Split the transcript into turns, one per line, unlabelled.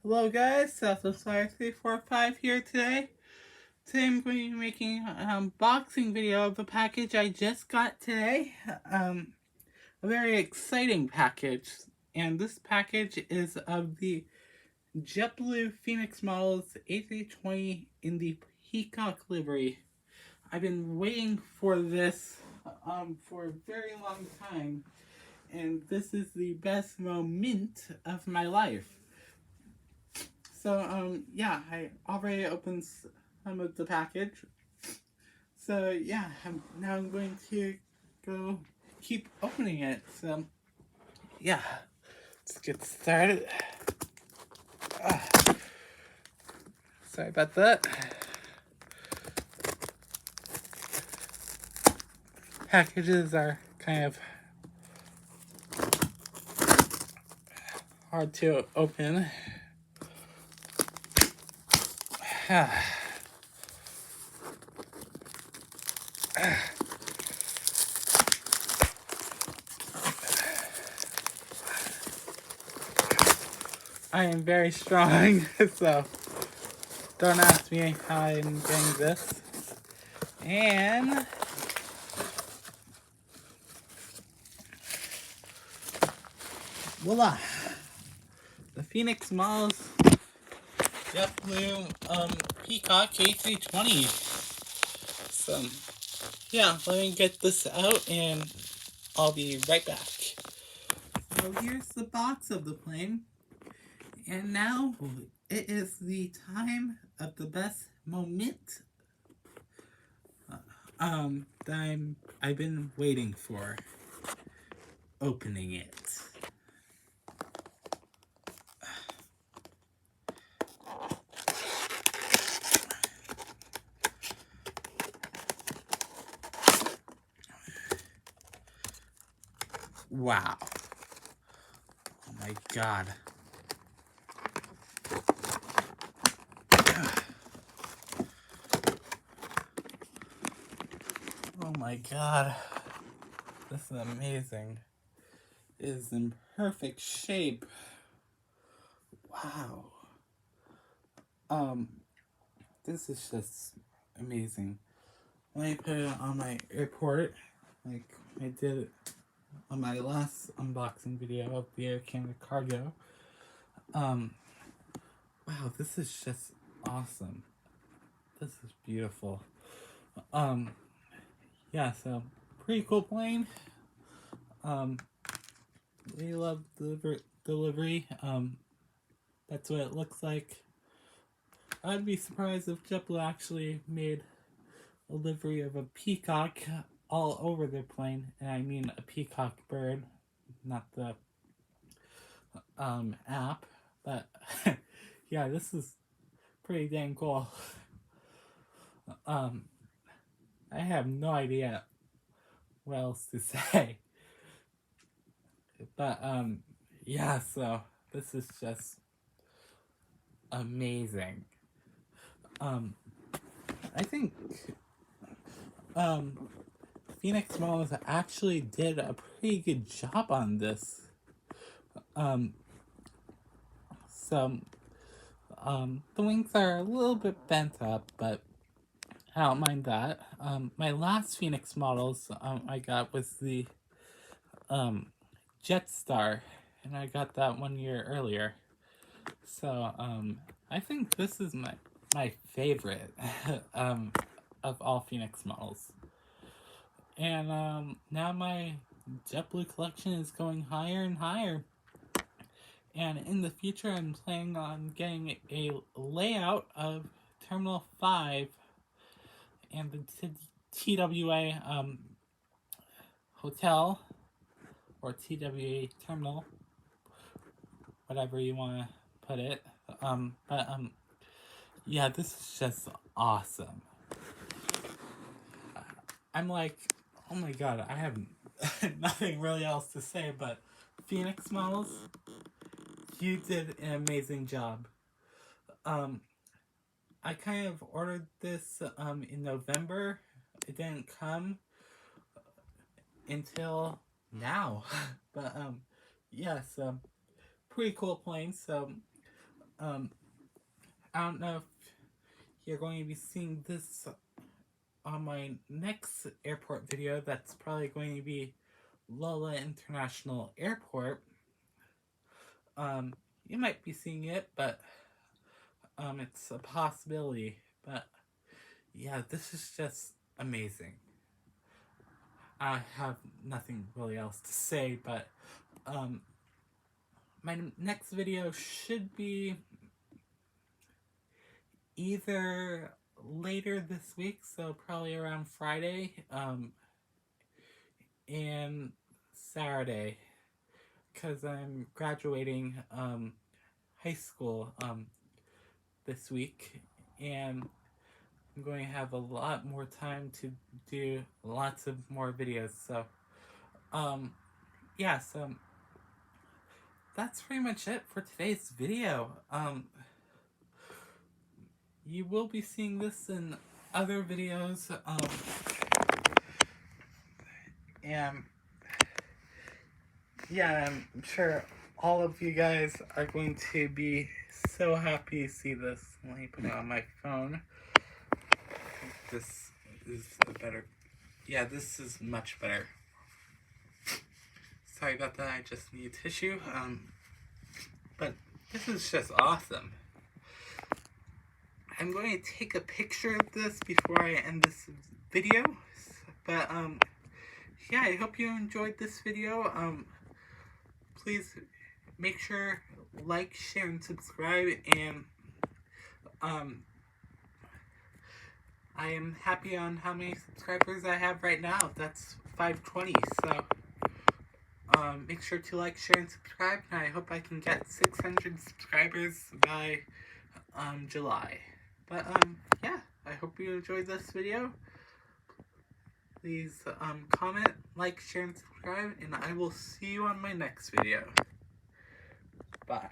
Hello guys, Southwest 345 here today. Today I'm going to be making an unboxing video of a package I just got today. A very exciting package. And this package is of the JetBlue Phoenix models A320 in the peacock livery. I've been waiting for this for a very long time. And this is the best moment of my life. So, yeah, I already opened some of the package. So, yeah, now I'm going to go keep opening it. So, yeah, let's get started. Sorry about that. Packages are kind of hard to open. I am very strong, so don't ask me how I'm getting this. And voila! The Phoenix models JetBlue Peacock A320. So, yeah, let me get this out and I'll be right back. So here's the box of the plane. And now it is the time of the best moment that I've been waiting for. Opening it. Wow. Oh my god. Oh my god. This is amazing. It is in perfect shape. Wow. This is just amazing. Let me put it on my airport, like I did on my last unboxing video of the Air Canada cargo. Wow, this is just awesome. This is beautiful. Yeah, so pretty cool plane. Really love the delivery. That's what it looks like. I'd be surprised if JetBlue actually made a livery of a peacock all over their plane, and I mean a peacock bird, not the app. But yeah, this is pretty dang cool. I have no idea what else to say. But yeah, so this is just amazing. I think Phoenix Models actually did a pretty good job on this. So the wings are a little bit bent up, but I don't mind that. My last Phoenix models I got was the Jetstar, and I got that 1 year earlier. So I think this is my favorite of all Phoenix models. And now my JetBlue collection is going higher and higher. And in the future, I'm planning on getting a layout of Terminal 5 and the TWA hotel, or TWA terminal, whatever you want to put it. Yeah, this is just awesome. I'm like, oh my god, I have nothing really else to say, but Phoenix Models, you did an amazing job. I kind of ordered this in November. It didn't come until now. But yes, pretty cool plane. So I don't know if you're going to be seeing this on my next airport video. That's probably going to be Lola International Airport. You might be seeing it, but it's a possibility. But yeah, this is just amazing. I have nothing really else to say, but my next video should be either later this week, so probably around Friday, and Saturday, because I'm graduating high school this week, and I'm going to have a lot more time to do lots of more videos. So yeah, so that's pretty much it for today's video. You will be seeing this in other videos, and yeah, I'm sure all of you guys are going to be so happy to see this. Let me put it on my phone. This is a better, yeah, this is much better. Sorry about that, I just need tissue, but this is just awesome. I'm going to take a picture of this before I end this video, but yeah, I hope you enjoyed this video. Please make sure like, share, and subscribe, and I am happy on how many subscribers I have right now. That's 520, so make sure to like, share, and subscribe, and I hope I can get 600 subscribers by July. But yeah, I hope you enjoyed this video. Please comment, like, share, and subscribe, and I will see you on my next video. Bye.